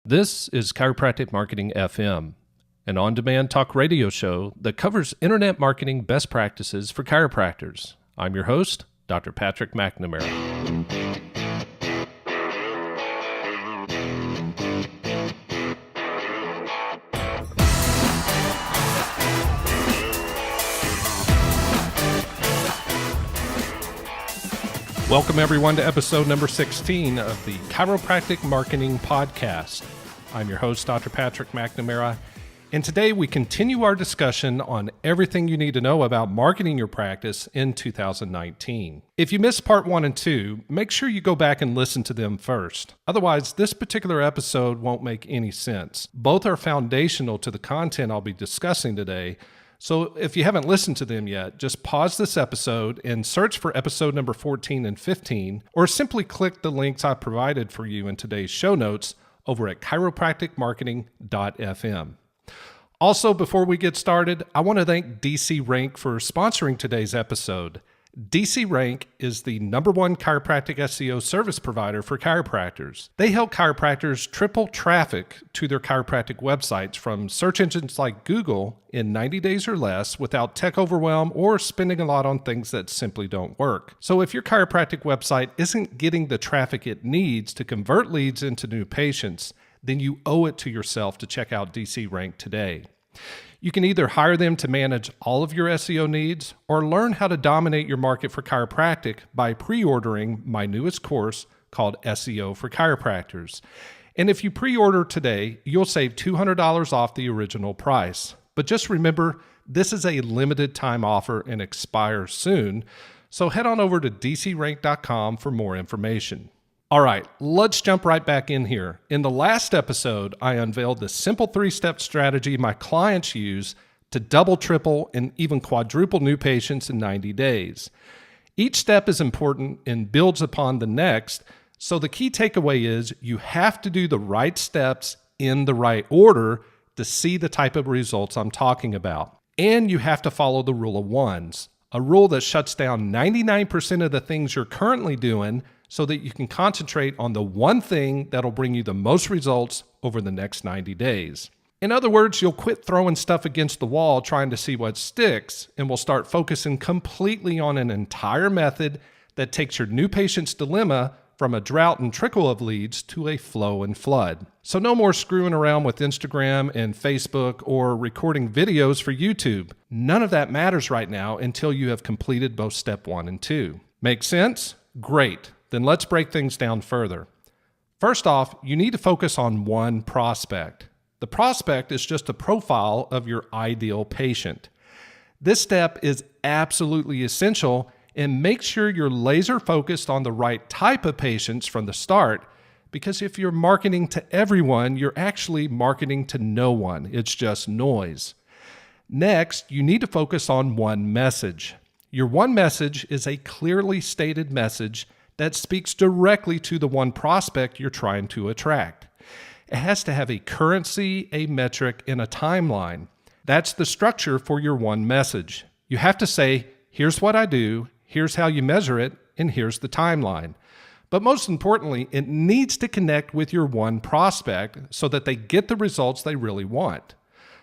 This is Chiropractic Marketing FM, an on-demand talk radio show that covers internet marketing best practices for chiropractors. I'm your host, Dr. Patrick MacNamara. Welcome everyone to episode number 16 of the Chiropractic Marketing Podcast. I'm your host, Dr. Patrick MacNamara, and today we continue our discussion on everything you need to know about marketing your practice in 2019. If you missed part 1 and 2, make sure you go back and listen to them first. Otherwise, this particular episode won't make any sense. Both are foundational to the content I'll be discussing today, so if you haven't listened to them yet, just pause this episode and search for episode number 14 and 15, or simply click the links I provided for you in today's show notes over at chiropracticmarketing.fm. Also, before we get started, I want to thank DC Rank for sponsoring today's episode. DC Rank is the #1 chiropractic SEO service provider for chiropractors. They help chiropractors triple traffic to their chiropractic websites from search engines like Google in 90 days or less without tech overwhelm or spending a lot on things that simply don't work. So if your chiropractic website isn't getting the traffic it needs to convert leads into new patients, then you owe it to yourself to check out DC Rank today. You can either hire them to manage all of your SEO needs or learn how to dominate your market for chiropractic by pre-ordering my newest course called SEO for Chiropractors. And if you pre-order today, you'll save $200 off the original price. But just remember, this is a limited time offer and expires soon, so head on over to dcrank.com for more information. All right, let's jump right back in here. In the last episode, I unveiled the simple 3-step strategy my clients use to double, triple, and even quadruple new patients in 90 days. Each step is important and builds upon the next, so the key takeaway is you have to do the right steps in the right order to see the type of results I'm talking about. And you have to follow the rule of ones, a rule that shuts down 99% of the things you're currently doing so that you can concentrate on the one thing that'll bring you the most results over the next 90 days. In other words, you'll quit throwing stuff against the wall trying to see what sticks, and will start focusing completely on an entire method that takes your new patient's dilemma from a drought and trickle of leads to a flow and flood. So no more screwing around with Instagram and Facebook or recording videos for YouTube. None of that matters right now until you have completed both step 1 and 2. Make sense? Great. Then let's break things down further. First off, you need to focus on one prospect. The prospect is just a profile of your ideal patient. This step is absolutely essential, and make sure you're laser focused on the right type of patients from the start, because if you're marketing to everyone, you're actually marketing to no one. It's just noise. Next, you need to focus on one message. Your one message is a clearly stated message that speaks directly to the one prospect you're trying to attract. It has to have a currency, a metric, and a timeline. That's the structure for your one message. You have to say, here's what I do, here's how you measure it, and here's the timeline. But most importantly, it needs to connect with your one prospect so that they get the results they really want.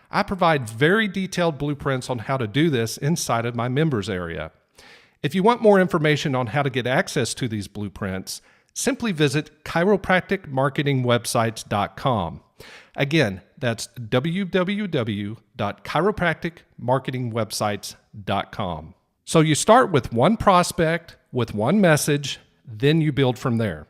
I provide very detailed blueprints on how to do this inside of my members area. If you want more information on how to get access to these blueprints, simply visit chiropracticmarketingwebsites.com. Again, that's www.chiropracticmarketingwebsites.com. So you start with one prospect, with one message, then you build from there.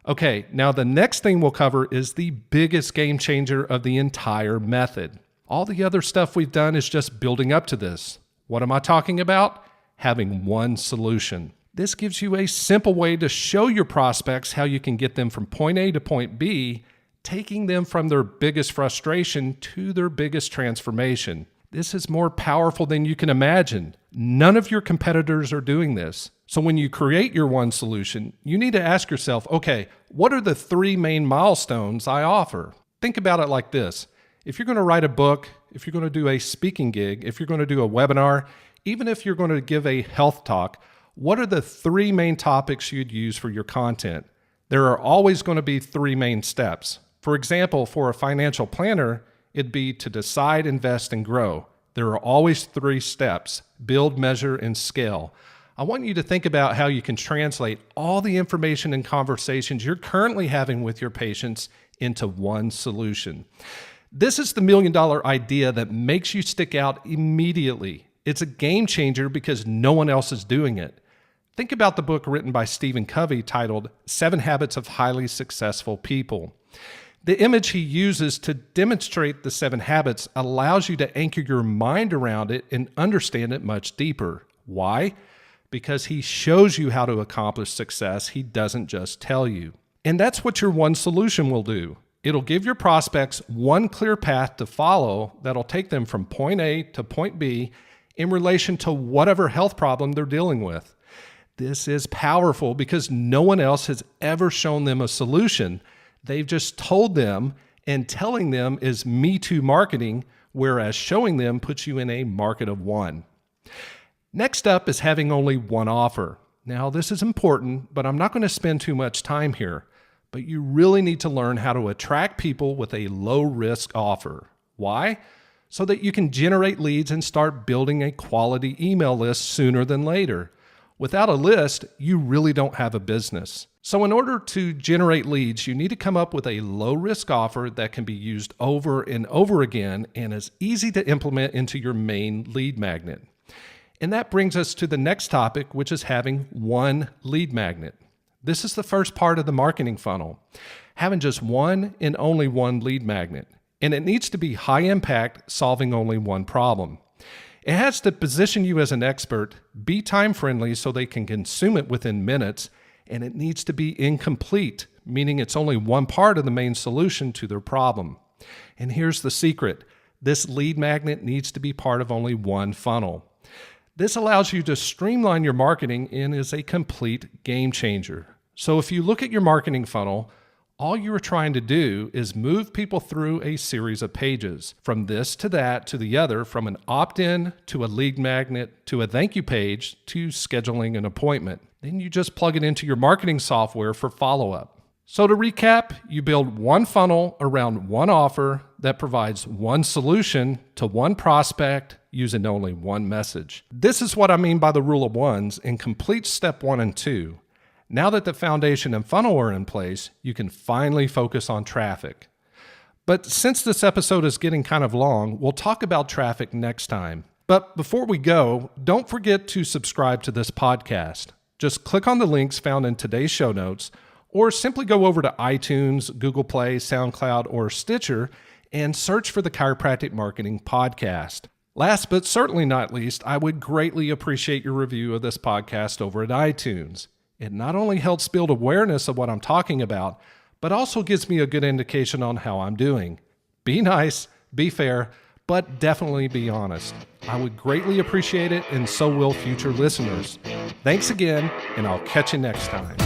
Okay, now the next thing we'll cover is the biggest game changer of the entire method. All the other stuff we've done is just building up to this. What am I talking about? Having one solution. This gives you a simple way to show your prospects how you can get them from point A to point B, taking them from their biggest frustration to their biggest transformation. This is more powerful than you can imagine. None of your competitors are doing this. So when you create your one solution, you need to ask yourself, okay, what are the 3 main milestones I offer? Think about it like this. If you're going to write a book, if you're going to do a speaking gig, if you're going to do a webinar, even if you're going to give a health talk, what are the 3 main topics you'd use for your content? There are always going to be 3 main steps. For example, for a financial planner, it'd be to decide, invest, and grow. There are always 3 steps: build, measure, and scale. I want you to think about how you can translate all the information and conversations you're currently having with your patients into one solution. This is the $1 million idea that makes you stick out immediately. It's a game changer because no one else is doing it. Think about the book written by Stephen Covey titled 7 Habits of Highly Successful People. The image he uses to demonstrate the 7 habits allows you to anchor your mind around it and understand it much deeper. Why? Because he shows you how to accomplish success. He doesn't just tell you. And that's what your one solution will do. It'll give your prospects one clear path to follow that'll take them from point A to point B in relation to whatever health problem they're dealing with. This is powerful because no one else has ever shown them a solution. They've just told them, and telling them is Me Too marketing, whereas showing them puts you in a market of one. Next up is having only one offer. Now, this is important, but I'm not going to spend too much time here. But you really need to learn how to attract people with a low-risk offer. Why? So that you can generate leads and start building a quality email list sooner than later. Without a list, you really don't have a business. So in order to generate leads, you need to come up with a low-risk offer that can be used over and over again and is easy to implement into your main lead magnet. And that brings us to the next topic, which is having one lead magnet. This is the first part of the marketing funnel, having just one and only one lead magnet. And it needs to be high impact, solving only one problem. It has to position you as an expert, be time friendly so they can consume it within minutes, and it needs to be incomplete, meaning it's only one part of the main solution to their problem. And here's the secret. This lead magnet needs to be part of only one funnel. This allows you to streamline your marketing and is a complete game changer. So if you look at your marketing funnel, all you are trying to do is move people through a series of pages, from this to that to the other, from an opt-in to a lead magnet to a thank you page to scheduling an appointment. Then you just plug it into your marketing software for follow-up. So to recap, you build one funnel around one offer that provides one solution to one prospect using only one message. This is what I mean by the rule of ones and complete step 1 and 2. Now that the foundation and funnel are in place, you can finally focus on traffic. But since this episode is getting kind of long, we'll talk about traffic next time. But before we go, don't forget to subscribe to this podcast. Just click on the links found in today's show notes, or simply go over to iTunes, Google Play, SoundCloud, or Stitcher and search for the Chiropractic Marketing Podcast. Last but certainly not least, I would greatly appreciate your review of this podcast over at iTunes. It not only helps build awareness of what I'm talking about, but also gives me a good indication on how I'm doing. Be nice, be fair, but definitely be honest. I would greatly appreciate it, and so will future listeners. Thanks again, and I'll catch you next time.